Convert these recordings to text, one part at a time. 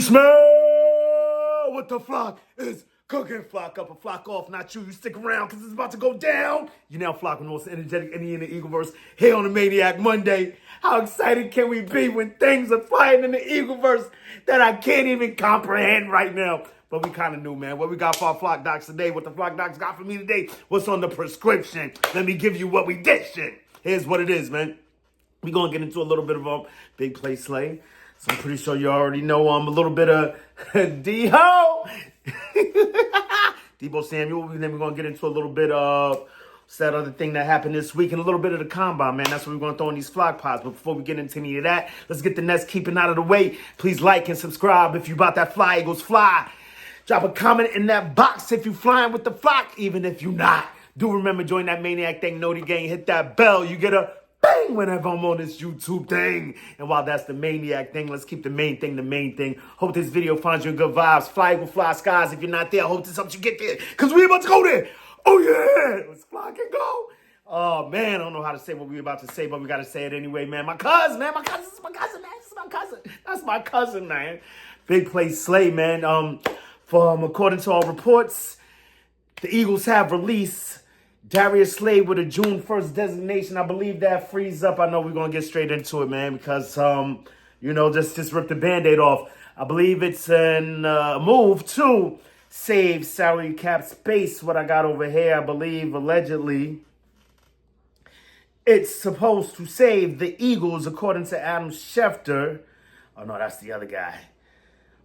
Smell what the flock is cooking. Flock up or flock off, not you. You stick around because it's about to go down. You now flock with the most energetic Indian in the Eagleverse here on the Maniac Monday. How excited can we be when things are flying in the Eagleverse that I can't even comprehend right now? But we kind of knew, man. What we got for our flock docs today, what the flock docs got for me today, what's on the prescription. Let me give you what we did, shit. Here's what it is, man. We're going to get into a little bit of a big play slay. So I'm pretty sure you already know a little bit of Deebo Samuel. And then we're going to get into a little bit of that other thing that happened this week and a little bit of the combine, man. That's what we're going to throw in these flock pods. But before we get into any of that, let's get the Nets keeping out of the way. Please like and subscribe if you about that fly Eagles fly. Drop a comment in that box if you flying with the flock, even if you not. Do remember, join that Maniac thing, Noti gang, hit that bell. You get a bang whenever I'm on this YouTube thing. And while that's the Maniac thing, let's keep the main thing the main thing. Hope this video finds you in good vibes. Fly will fly skies. If you're not there, I hope this helps you get there. Because we about to go there. Oh, yeah. Let's fly and go. Oh, man, I don't know how to say what we're about to say, but we got to say it anyway, man. My cousin, man. My cousin. This is my cousin, man. This is my cousin. That's my cousin, man. Big play slay, man. According to all reports, the Eagles have released Darius Slay with a June 1st designation. I believe that frees up. I know we're going to get straight into it, man, because, just rip the Band-Aid off. I believe it's a move to save salary cap space, what I got over here. I believe, allegedly, it's supposed to save the Eagles, according to Adam Schefter. Oh, no, that's the other guy.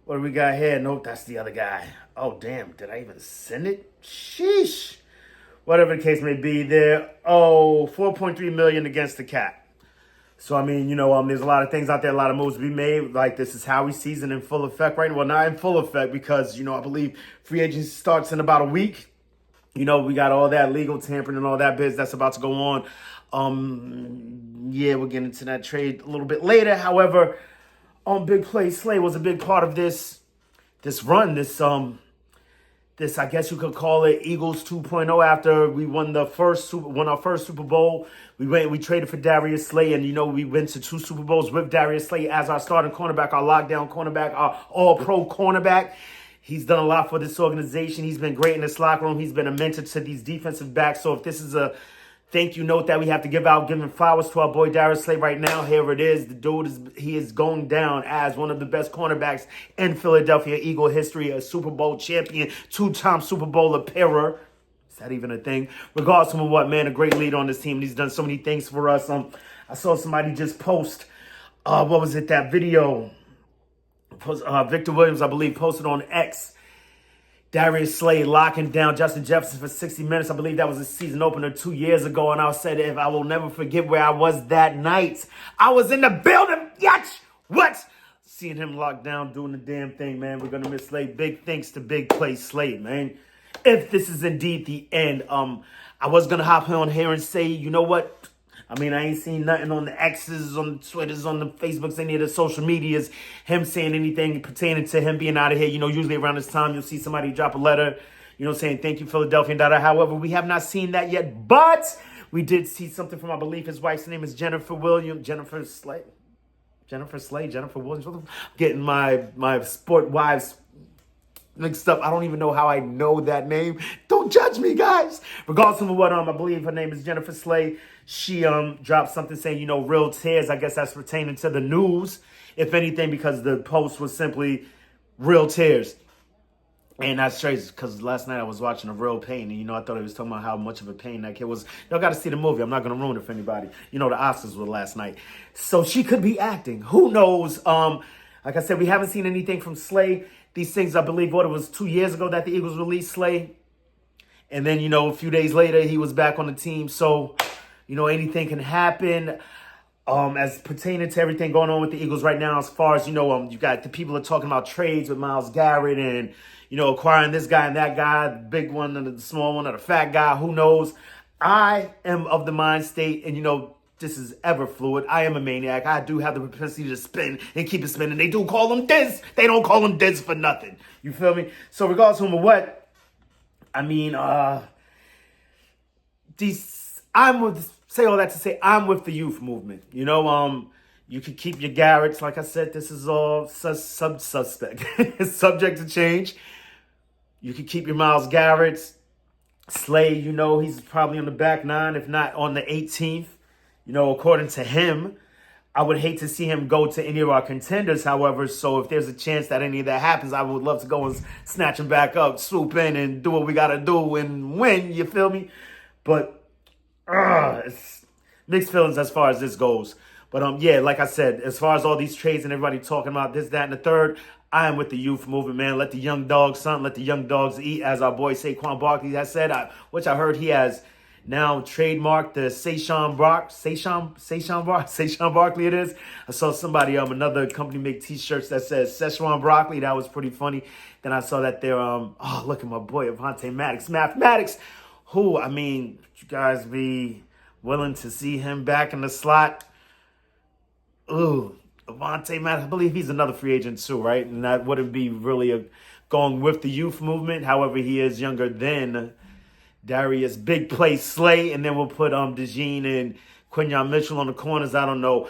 What do we got here? Nope, that's the other guy. Oh, damn, did I even send it? Sheesh. Whatever the case may be, they're, $4.3 million against the cap. So, I mean, there's a lot of things out there, a lot of moves to be made. Like, this is Howie season in full effect right now. Well, not in full effect because, I believe free agency starts in about a week. We got all that legal tampering and all that biz that's about to go on. We'll get into that trade a little bit later. However, Big Play Slay was a big part of this run, this, I guess you could call it Eagles 2.0 after we won our first Super Bowl. We traded for Darius Slay, and, we went to 2 Super Bowls with Darius Slay as our starting cornerback, our lockdown cornerback, our all-pro cornerback. He's done a lot for this organization. He's been great in this locker room. He's been a mentor to these defensive backs. So if this is a thank you note that we have to give out, giving flowers to our boy Darius Slay right now, here it is. The dude is going down as one of the best cornerbacks in Philadelphia Eagle history, a Super Bowl champion, 2-time Super Bowl appearer. Is that even a thing? Regardless of what, man, a great leader on this team. He's done so many things for us. I saw somebody just post, that video? Victor Williams, I believe, posted on X. Darius Slay locking down Justin Jefferson for 60 minutes. I believe that was a season opener 2 years ago. And I said, if I will never forget where I was that night. I was in the building. Yatch! What? Seeing him locked down, doing the damn thing, man. We're going to miss Slay. Big thanks to Big Play Slay, man. If this is indeed the end, I was going to hop on here and say, you know what? I mean, I ain't seen nothing on the X's, on the Twitters, on the Facebooks, any of the social medias, him saying anything pertaining to him being out of here. Usually around this time, you'll see somebody drop a letter, saying thank you, Philadelphia, and da-da. However, we have not seen that yet, but we did see something from, I believe, his wife's name is Jennifer Williams. Jennifer Williams. I'm getting my sport wives mixed up. I don't even know how I know that name. Don't judge me, guys. Regardless of what, I believe her name is Jennifer Slay. She dropped something saying, real tears. I guess that's pertaining to the news, if anything, because the post was simply real tears. And that's crazy because last night I was watching A Real Pain, and, I thought he was talking about how much of a pain that kid was. Y'all got to see the movie. I'm not going to ruin it for anybody. The Oscars were last night. So she could be acting. Who knows? Like I said, we haven't seen anything from Slay. These things, I believe, it was 2 years ago that the Eagles released Slay. And then, a few days later, he was back on the team. So, anything can happen as pertaining to everything going on with the Eagles right now. As far as, you got the people are talking about trades with Myles Garrett and, acquiring this guy and that guy, the big one and the small one or the fat guy. Who knows? I am of the mind state, and, this is ever fluid. I am a maniac. I do have the propensity to spin and keep it spinning. They do call him Diz. They don't call him Diz for nothing. You feel me? So regardless of what, I mean, say all that to say I'm with the youth movement. You can keep your Garretts. Like I said, this is all suspect. It's subject to change. You can keep your Myles Garretts. Slay, he's probably on the back nine, if not on the 18th. According to him. I would hate to see him go to any of our contenders, however. So if there's a chance that any of that happens, I would love to go and snatch him back up, swoop in, and do what we got to do and win. You feel me? But it's mixed feelings as far as this goes. But yeah, like I said, as far as all these trades and everybody talking about this, that, and the third, I am with the youth movement, man. Let the young dogs let the young dogs eat, as our boy Saquon Barkley has said, which I heard he has now trademarked the Saquon Barkley it is. I saw somebody, another company make t-shirts that says Szechuan Broccoli. That was pretty funny. Then I saw that they're, look at my boy, Avonte Maddox. Mathematics, who, you guys be willing to see him back in the slot? Ooh, Avonte Maddox, I believe he's another free agent too, right? And that wouldn't be really going with the youth movement. However, he is younger than Darius Big Play Slay, and then we'll put DeJean and Quinyon Mitchell on the corners. I don't know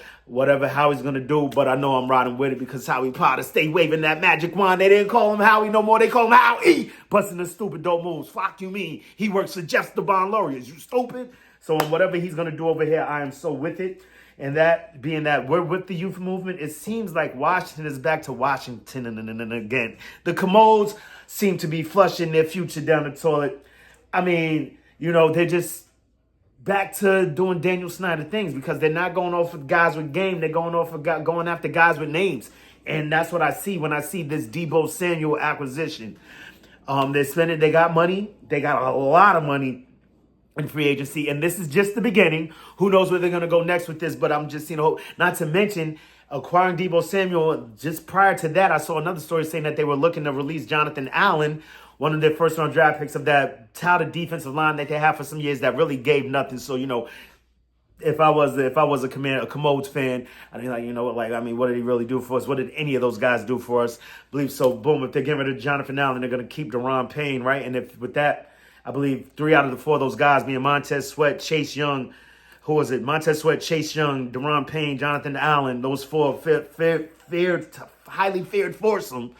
how he's going to do, but I know I'm riding with it because Howie Potter stay waving that magic wand. They didn't call him Howie no more. They call him Howie. Busting the stupid dope moves. Fuck you mean? He works for Jeff Steban Laurier. You stupid? So whatever he's going to do over here, I am so with it. And that being that we're with the youth movement, it seems like Washington is back to Washington and again. The Comeups seem to be flushing their future down the toilet. They're just back to doing Daniel Snyder things because they're not going off with guys with game. They're going after guys with names. And that's what I see when I see this Deebo Samuel acquisition. They got money. They got a lot of money in free agency. And this is just the beginning. Who knows where they're going to go next with this, but I'm just, not to mention acquiring Deebo Samuel. Just prior to that, I saw another story saying that they were looking to release Jonathan Allen, one of their first-round draft picks of that touted defensive line that they had for some years that really gave nothing. So, if I was a Comeups fan, I'd be like, what did he really do for us? What did any of those guys do for us? I believe so. Boom. If they're getting rid of Jonathan Allen, they're going to keep Daron Payne, right? And if with that, I believe 3 out of the 4 of those guys being Montez Sweat, Chase Young, who was it? Montez Sweat, Chase Young, Daron Payne, Jonathan Allen, those 4 highly feared foursome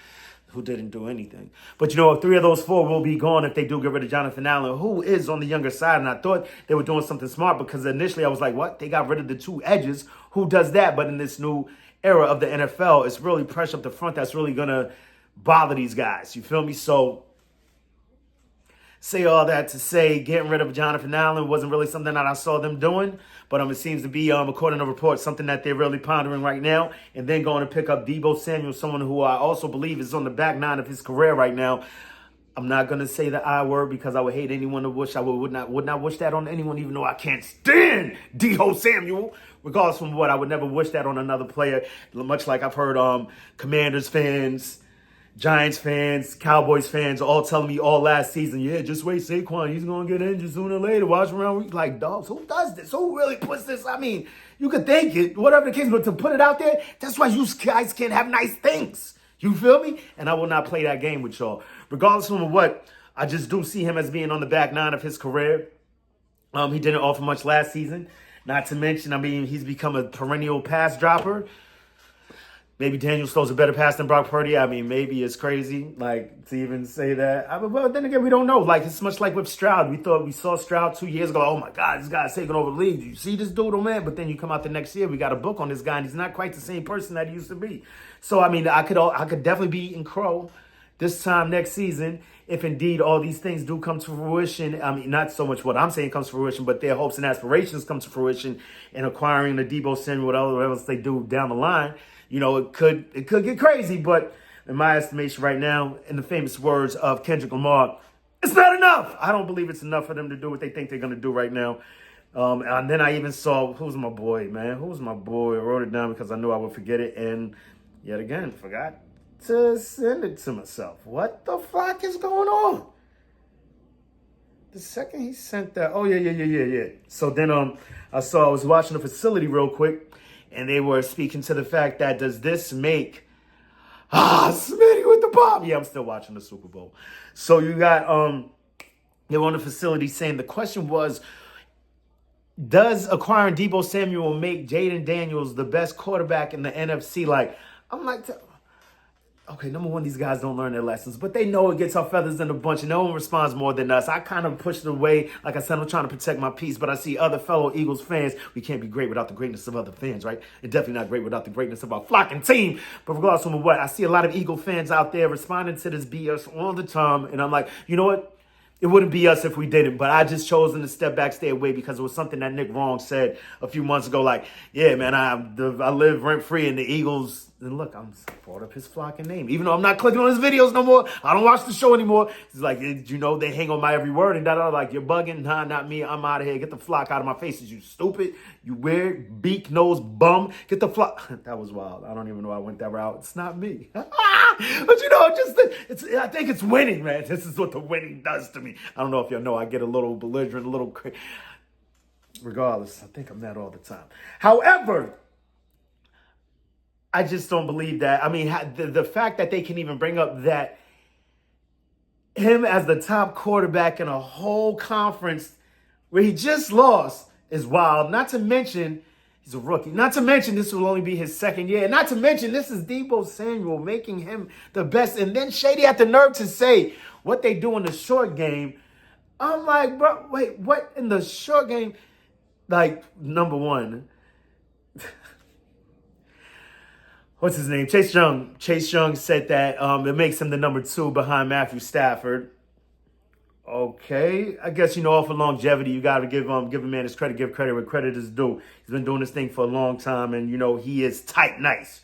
who didn't do anything. But 3 of those 4 will be gone if they do get rid of Jonathan Allen, who is on the younger side. And I thought they were doing something smart because initially I was like, what? They got rid of the 2 edges. Who does that? But in this new era of the NFL, it's really pressure up the front that's really going to bother these guys. You feel me? So say all that to say getting rid of Jonathan Allen wasn't really something that I saw them doing. But it seems to be, according to reports, something that they're really pondering right now. And then going to pick up Deebo Samuel, someone who I also believe is on the back nine of his career right now. I'm not going to say the I word because I would hate anyone to wish. I would not wish that on anyone, even though I can't stand Deebo Samuel. Regardless from what, I would never wish that on another player. Much like I've heard Commanders fans, Giants fans, Cowboys fans all telling me all last season, yeah, just wait, Saquon, he's going to get injured sooner or later. Watch around. Like, dogs, who does this? Who really puts this? You could think it, whatever the case, but to put it out there, that's why you guys can't have nice things. You feel me? And I will not play that game with y'all. Regardless of what, I just do see him as being on the back nine of his career. He didn't offer much last season. Not to mention, he's become a perennial pass dropper. Maybe Daniel Stone's a better pass than Brock Purdy. Maybe it's crazy, to even say that. But then again, we don't know. It's much like with Stroud. We saw Stroud 2 years ago. Oh, my God, this guy's taking over the league. Do you see this dude, man? But then you come out the next year, we got a book on this guy, and he's not quite the same person that he used to be. So, I could definitely be eating crow this time next season if indeed all these things do come to fruition. Not so much what I'm saying comes to fruition, but their hopes and aspirations come to fruition in acquiring the Deebo Samuel, whatever else they do down the line. It could get crazy, but in my estimation right now, in the famous words of Kendrick Lamar, it's not enough. I don't believe it's enough for them to do what they think they're going to do right now. And then I even saw, who's my boy, man? Who's my boy? I wrote it down because I knew I would forget it. And yet again, forgot to send it to myself. What the fuck is going on? The second he sent that, oh, yeah. So then I was watching the facility real quick. And they were speaking to the fact that does this make Smitty with the bomb? Yeah, I'm still watching the Super Bowl. So you got they were on the facility saying the question was, does acquiring Deebo Samuel make Jaden Daniels the best quarterback in the NFC? Like, I'm like, okay, number one, these guys don't learn their lessons, but they know it gets our feathers in a bunch, and no one responds more than us. I kind of pushed it away. Like I said, I'm trying to protect my peace, but I see other fellow Eagles fans. We can't be great without the greatness of other fans, right? And definitely not great without the greatness of our flocking team. But regardless of what, I see a lot of Eagle fans out there responding to this BS all the time, and I'm like, you know what? It wouldn't be us if we didn't, but I just chosen to step back, stay away, because it was something that Nick Wrong said a few months ago. Like, yeah, man, I live rent free in the Eagles. And look, I'm brought up his flocking name, even though I'm not clicking on his videos no more. I don't watch the show anymore. It's like, you know, they hang on my every word and da. Like, you're bugging. Nah, not me. I'm out of here. Get the flock out of my faces. You stupid. You weird beak nose bum. Get the flock. That was wild. I don't even know I went that route. It's not me. But you know, I think it's winning, man. This is what the winning does to me. I don't know if y'all know. I get a little belligerent, a little crazy. Regardless, I think I'm that all the time. However, I just don't believe that. I mean, the fact that they can even bring up that him as the top quarterback in a whole conference where he just lost is wild. Not to mention, he's a rookie. Not to mention, this will only be his second year. Not to mention, this is Deebo Samuel making him the best. And then Shady had the nerve to say what they do in the short game. I'm like, bro, wait, what in the short game? Like, number one, what's his name? Chase Young. Chase Young said that it makes him the number 2 behind Matthew Stafford. Okay, I guess, you know, off of longevity, you got to give a man his credit, give credit where credit is due. He's been doing this thing for a long time, and, you know, he is tight nice.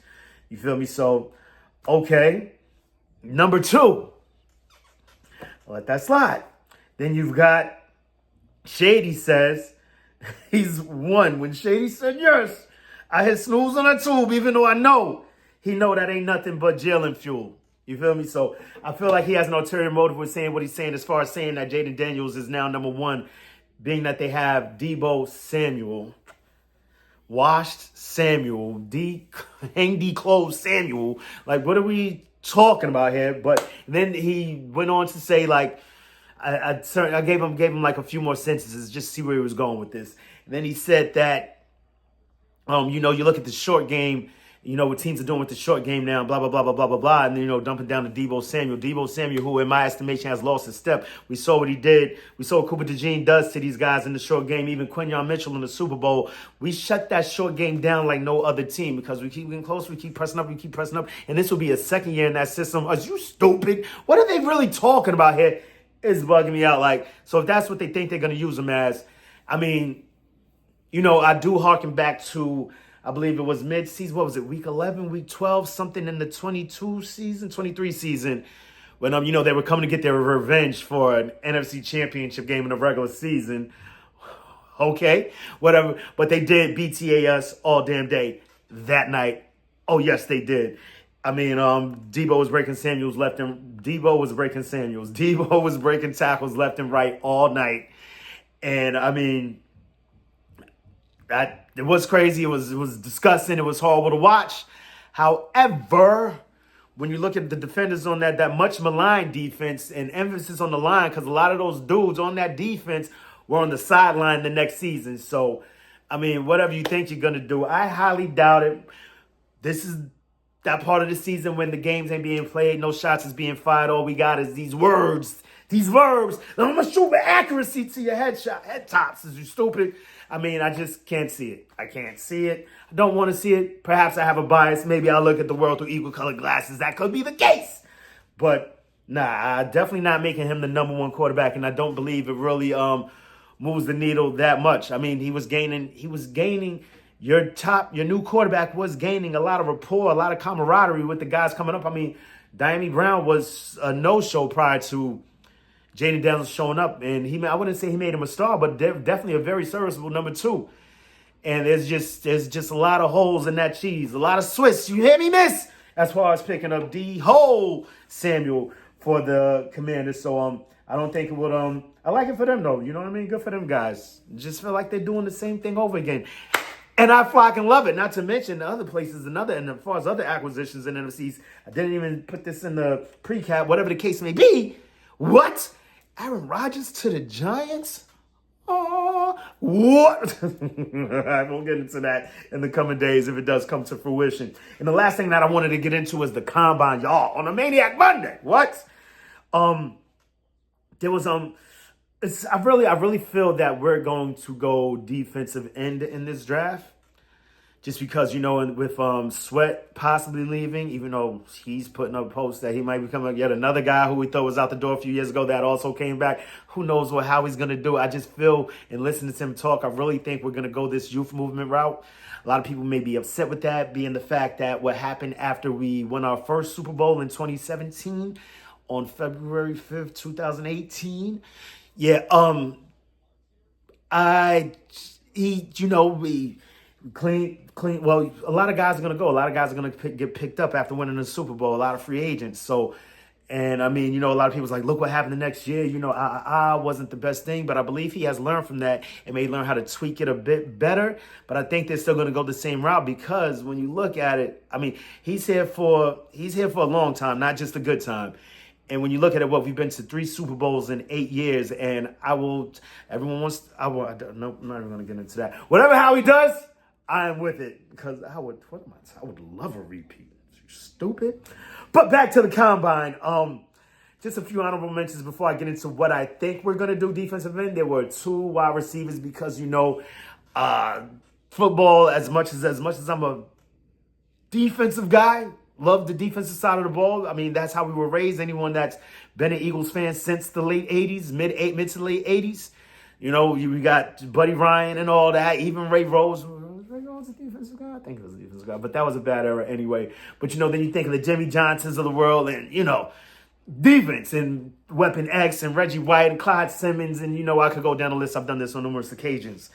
You feel me? So, okay. Number 2. I'll let that slide. Then you've got Shady says he's won. When Shady said yes, I hit snooze on a tube, even though I know he know that ain't nothing but jailing fuel. You feel me? So I feel like he has an ulterior motive with saying what he's saying, as far as saying that Jaden Daniels is now number 1, being that they have Deebo Samuel, washed Samuel, hang declothes Samuel. Like, what are we talking about here? But then he went on to say, like, I gave him like a few more sentences just to see where he was going with this. And then he said that, you know, you look at the short game, you know, what teams are doing with the short game now, blah, blah, blah, blah, blah, blah, blah. And then, you know, dumping down to Deebo Samuel. Deebo Samuel, who in my estimation has lost his step. We saw what he did. We saw what Cooper DeJean does to these guys in the short game. Even Quinyon Mitchell in the Super Bowl. We shut that short game down like no other team because we keep getting close. We keep pressing up. We keep pressing up. And this will be a second year in that system. Are you stupid? What are they really talking about here? It's bugging me out. Like, so if that's what they think they're going to use him as, I mean, you know, I do harken back to, I believe it was mid-season. What was it? Week 11, week 12, something in the 23 season, when, you know, they were coming to get their revenge for an NFC championship game in the regular season. Okay, whatever. But they did BTA us all damn day that night. Oh, yes, they did. I mean, Deebo was breaking Samuels left and Deebo was breaking Samuels. Deebo was breaking tackles left and right all night. And I mean, it was crazy. It was disgusting. It was horrible to watch. However, when you look at the defenders on that much maligned defense and emphasis on the line, because a lot of those dudes on that defense were on the sideline the next season. So, I mean, whatever you think you're going to do, I highly doubt it. This is that part of the season when the games ain't being played, no shots is being fired. All we got is these words, these verbs. And I'm going to shoot with accuracy to your head tops. Is you stupid? I mean, I just can't see it. I can't see it. I don't want to see it. Perhaps I have a bias. Maybe I'll look at the world through equal colored glasses. That could be the case. But nah, definitely not making him the number 1 quarterback. And I don't believe it really moves the needle that much. I mean, he was gaining. Your new quarterback was gaining a lot of rapport, a lot of camaraderie with the guys coming up. I mean, Diami Brown was a no-show prior to Jaden Daniels showing up. And I wouldn't say he made him a star, but definitely a very serviceable number 2. And there's just a lot of holes in that cheese, a lot of Swiss. You hear me, miss? As far as picking up Deebo Samuel for the Commanders. So I don't think it would I like it for them though. You know what I mean? Good for them guys. Just feel like they're doing the same thing over again. And I fucking love it. Not to mention the other places, and as far as other acquisitions in NFCs, I didn't even put this in the pre-cap, whatever the case may be. What? Aaron Rodgers to the Giants? What? I won't get into that in the coming days if it does come to fruition. And the last thing that I wanted to get into is the combine, y'all, on a Maniac Monday. What? There was I really feel that we're going to go defensive end in this draft. Just because, and with Sweat possibly leaving, even though he's putting up posts that he might become yet another guy who we thought was out the door a few years ago that also came back. Who knows how he's going to do it. I just feel, and listening to him talk, I really think we're going to go this youth movement route. A lot of people may be upset with that, being the fact that what happened after we won our first Super Bowl in 2017 on February 5th, 2018. Yeah, we clean. Well, a lot of guys are going to go. A lot of guys are going to get picked up after winning the Super Bowl. A lot of free agents. So, and I mean, a lot of people's like, look what happened the next year. Wasn't the best thing, but I believe he has learned from that and may learn how to tweak it a bit better. But I think they're still going to go the same route because when you look at it, I mean, he's here for a long time, not just a good time. And when you look at it, we've been to 3 Super Bowls in 8 years, and I'm not even going to get into that. Whatever how he does, I am with it because I would love a repeat. You stupid. But back to the combine. Just a few honorable mentions before I get into what I think we're gonna do defensive end. There were 2 wide receivers because football. As much as I'm a defensive guy, love the defensive side of the ball. I mean, that's how we were raised. Anyone that's been an Eagles fan since the late '80s, mid to late '80s. We got Buddy Ryan and all that. Even Ray Rose. Ray Rose a defensive guy? I think he was a defensive guy, but that was a bad era anyway. But then you think of the Jimmy Johnsons of the world, and defense and Weapon X and Reggie White and Clyde Simmons, and I could go down the list. I've done this on numerous occasions.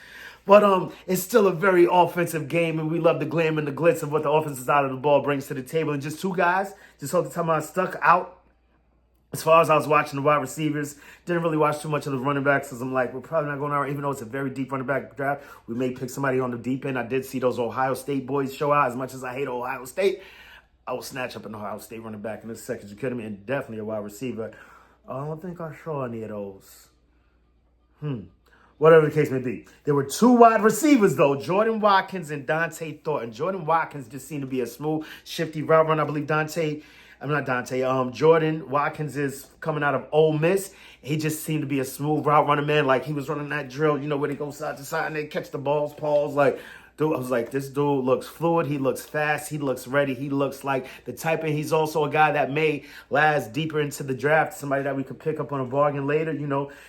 But it's still a very offensive game, and we love the glam and the glitz of what the offensive side of the ball brings to the table. And just 2 guys, just off the time I stuck out. As far as I was watching the wide receivers, didn't really watch too much of the running backs because I'm like, we're probably not going out, even though it's a very deep running back draft. We may pick somebody on the deep end. I did see those Ohio State boys show out. As much as I hate Ohio State, I will snatch up an Ohio State running back in this second academy and definitely a wide receiver. I don't think I saw any of those. Whatever the case may be. There were 2 wide receivers, though, Jordan Watkins and Dante Thornton. Jordan Watkins just seemed to be a smooth, shifty route runner. I believe Jordan Watkins is coming out of Ole Miss. He just seemed to be a smooth route runner, man. Like, he was running that drill, where they go side to side and they catch the balls, pause. Like, dude, I was like, this dude looks fluid. He looks fast. He looks ready. He looks like the type, and he's also a guy that may last deeper into the draft. Somebody that we could pick up on a bargain later,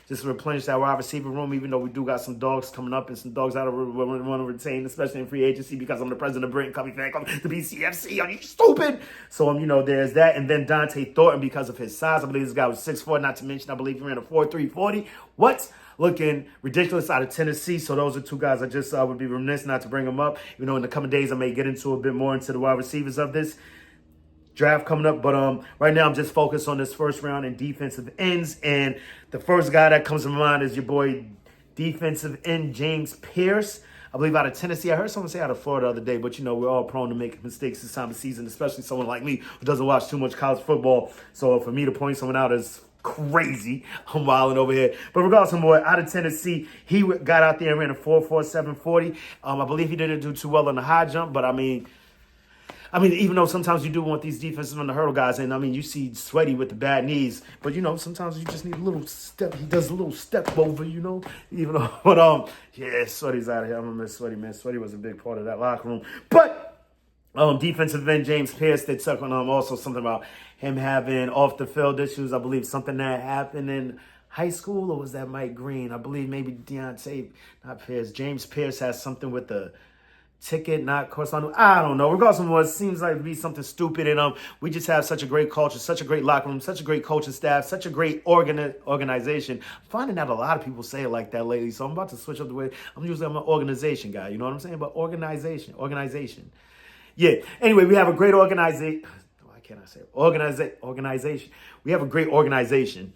just replenish that wide receiver room, even though we do got some dogs coming up and some dogs out of want to retain, especially in free agency, because I'm the president of Britain Covey fan, the BCFC. Are you stupid? So, there's that. And then Dante Thornton, because of his size, I believe this guy was 6'4", not to mention, I believe he ran a 4.3 40. What? Looking ridiculous out of Tennessee. So those are 2 guys I just would be remiss not to bring them up. In the coming days, I may get into a bit more into the wide receivers of this draft coming up. But right now, I'm just focused on this first round in defensive ends. And the first guy that comes to mind is your boy, defensive end James Pierce. I believe out of Tennessee. I heard someone say out of Florida the other day, but we're all prone to make mistakes this time of season, especially someone like me who doesn't watch too much college football. So for me to point someone out is crazy. I'm wilding over here. But regardless of more, out of Tennessee, he got out there and ran a 4.47 40. I believe he didn't do too well on the high jump, but I mean, even though sometimes you do want these defenses on the hurdle guys, and you see Sweaty with the bad knees, but sometimes you just need a little step. He does a little step over, even though, but yeah, Sweaty's out of here. I'm gonna miss Sweaty, man. Sweaty was a big part of that locker room. But defensive end James Pierce, they took on also something about him having off the field issues. I believe something that happened in high school, or was that Mike Green? I believe maybe James Pierce has something with the ticket, not corresponding. I don't know. Regardless of what, it seems like to be something stupid. And we just have such a great culture, such a great locker room, such a great coaching staff, such a great organization. I'm finding out a lot of people say it like that lately, so I'm about to switch up the way. I'm an organization guy. You know what I'm saying? But organization. Yeah. Anyway, we have a great organization. Why can't I say organization? We have a great organization.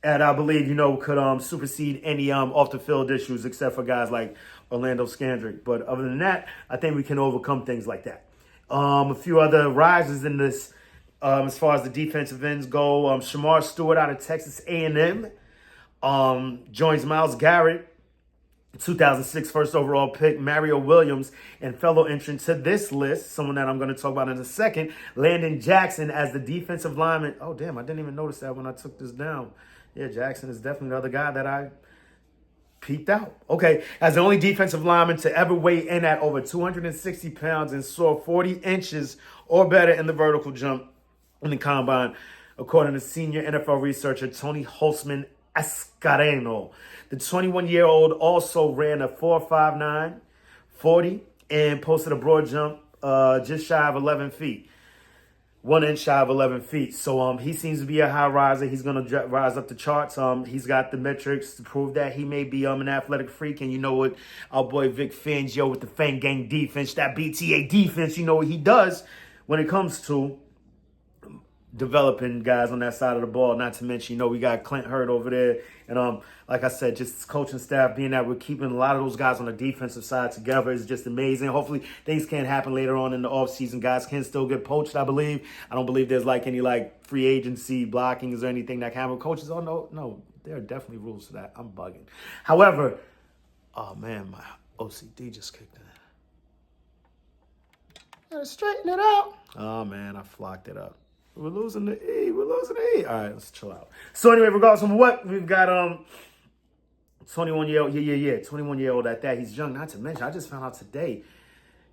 And I believe, could supersede any off the field issues except for guys like Orlando Scandrick. But other than that, I think we can overcome things like that. A few other rises in this as far as the defensive ends go. Shamar Stewart out of Texas A&M joins Myles Garrett 2006 first overall pick, Mario Williams, and fellow entrant to this list, someone that I'm going to talk about in a second, Landon Jackson as the defensive lineman. Oh, damn, I didn't even notice that when I took this down. Yeah, Jackson is definitely the other guy that I peeked out. Okay, as the only defensive lineman to ever weigh in at over 260 pounds and soar 40 inches or better in the vertical jump in the combine, according to senior NFL researcher Tony Holtzman Ascareno. The 21-year-old also ran a 4.59 40 and posted a broad jump just shy of 11 feet. 1 inch shy of 11 feet. So he seems to be a high riser. He's going to rise up the charts. He's got the metrics to prove that he may be an athletic freak. And you know what? Our boy Vic Fangio with the Fang Gang defense, that BTA defense, you know what he does when it comes to developing guys on that side of the ball. Not to mention, you know, we got Clint Hurd over there. And like I said, just coaching staff, being that we're keeping a lot of those guys on the defensive side together is just amazing. Hopefully things can't happen later on in the offseason. Guys can still get poached, I believe. I don't believe there's like any like free agency blockings or anything that can happen. Coaches, oh no, there are definitely rules for that. I'm bugging. However, oh man, my OCD just kicked in. Gotta straighten it out. Oh man, I flocked it up. We're losing the E. We're losing the E. All right, let's chill out. So anyway, regardless of what, we've got 21-year-old. 21-year-old at that. He's young. Not to mention, I just found out today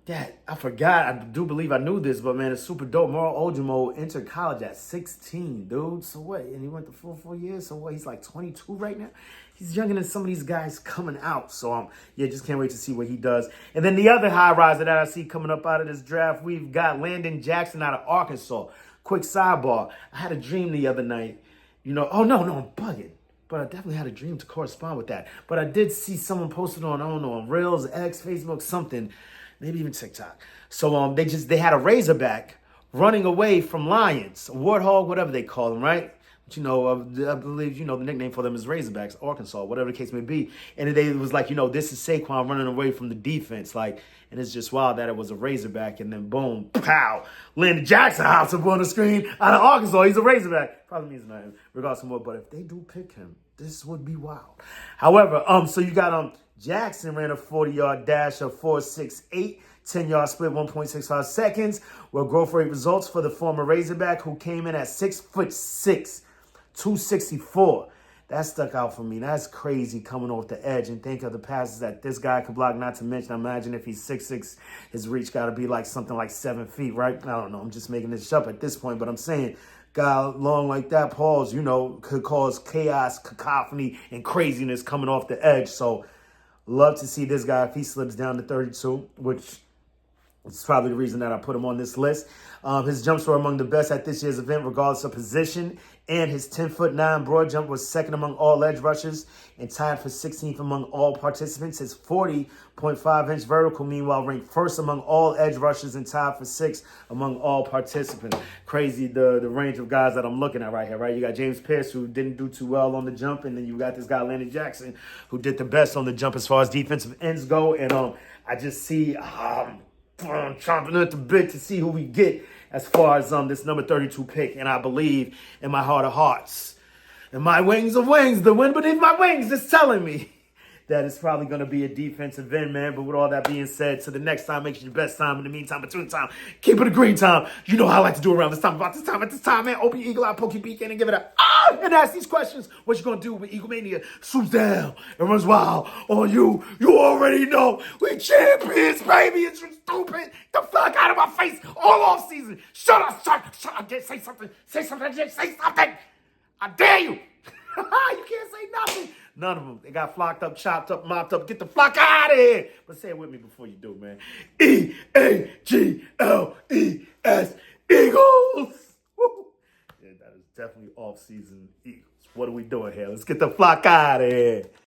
that I forgot. I do believe I knew this, but man, it's super dope. Mauro Ojimo entered college at 16, dude. So what? And he went the full 4 years. So what? He's like 22 right now. He's younger than some of these guys coming out. So yeah, just can't wait to see what he does. And then the other high riser that I see coming up out of this draft, we've got Landon Jackson out of Arkansas. Quick sidebar. I had a dream the other night. You know, oh, no, I'm bugging. But I definitely had a dream to correspond with that. But I did see someone posted on, I don't know, on Reels, X, Facebook, something, maybe even TikTok. So they had a Razorback running away from Lions, a Warthog, whatever they call them, right? But, you know, I believe, you know, the nickname for them is Razorbacks, Arkansas, whatever the case may be. And it was like, you know, this is Saquon running away from the defense. Like, and it's just wild that it was a Razorback. And then boom, pow, Landon Jackson hops up on the screen out of Arkansas. He's a Razorback. Probably means nothing, regardless of what. But if they do pick him, this would be wild. However, so you got Jackson ran a 40-yard dash of 4.68. 10-yard split, 1.65 seconds. Well, growth rate results for the former Razorback, who came in at 6'6", 264. That stuck out for me. That's crazy coming off the edge. And think of the passes that this guy could block, not to mention, imagine if he's 6'6", his reach got to be like something like 7 feet, right? I don't know. I'm just making this up at this point, but I'm saying guy long like that, pause, you know, could cause chaos, cacophony, and craziness coming off the edge. So love to see this guy if he slips down to 32, which it's probably the reason that I put him on this list. His jumps were among the best at this year's event, regardless of position. And his 10'9" broad jump was second among all edge rushers and tied for 16th among all participants. His 40.5-inch vertical, meanwhile, ranked first among all edge rushers and tied for 6th among all participants. Crazy the range of guys that I'm looking at right here, right? You got James Pierce, who didn't do too well on the jump, and then you got this guy, Landon Jackson, who did the best on the jump as far as defensive ends go. And I just see chomping at the bit to see who we get as far as this number 32 pick. And I believe in my heart of hearts, in my wings of wings, the wind beneath my wings is telling me that it's probably going to be a defensive end, man. But with all that being said, so the next time, make sure your best time. In the meantime, between time, keep it a green time. You know how I like to do around this time. About this time, at this time, man. Open your eagle eye, poke your beak in, and give it a and ask these questions. What you going to do when Eagle Mania swoops down and runs wild on you? You already know. We champions, baby. It's stupid. The fuck out of my face all off season. Shut up. Say something. Say something. I dare you. You can't say nothing. None of them. They got flocked up, chopped up, mopped up. Get the fuck out of here. But say it with me before you do, man. EAGLES. Eagles. Woo. Yeah, that is definitely off-season Eagles. What are we doing here? Let's get the flock out of here.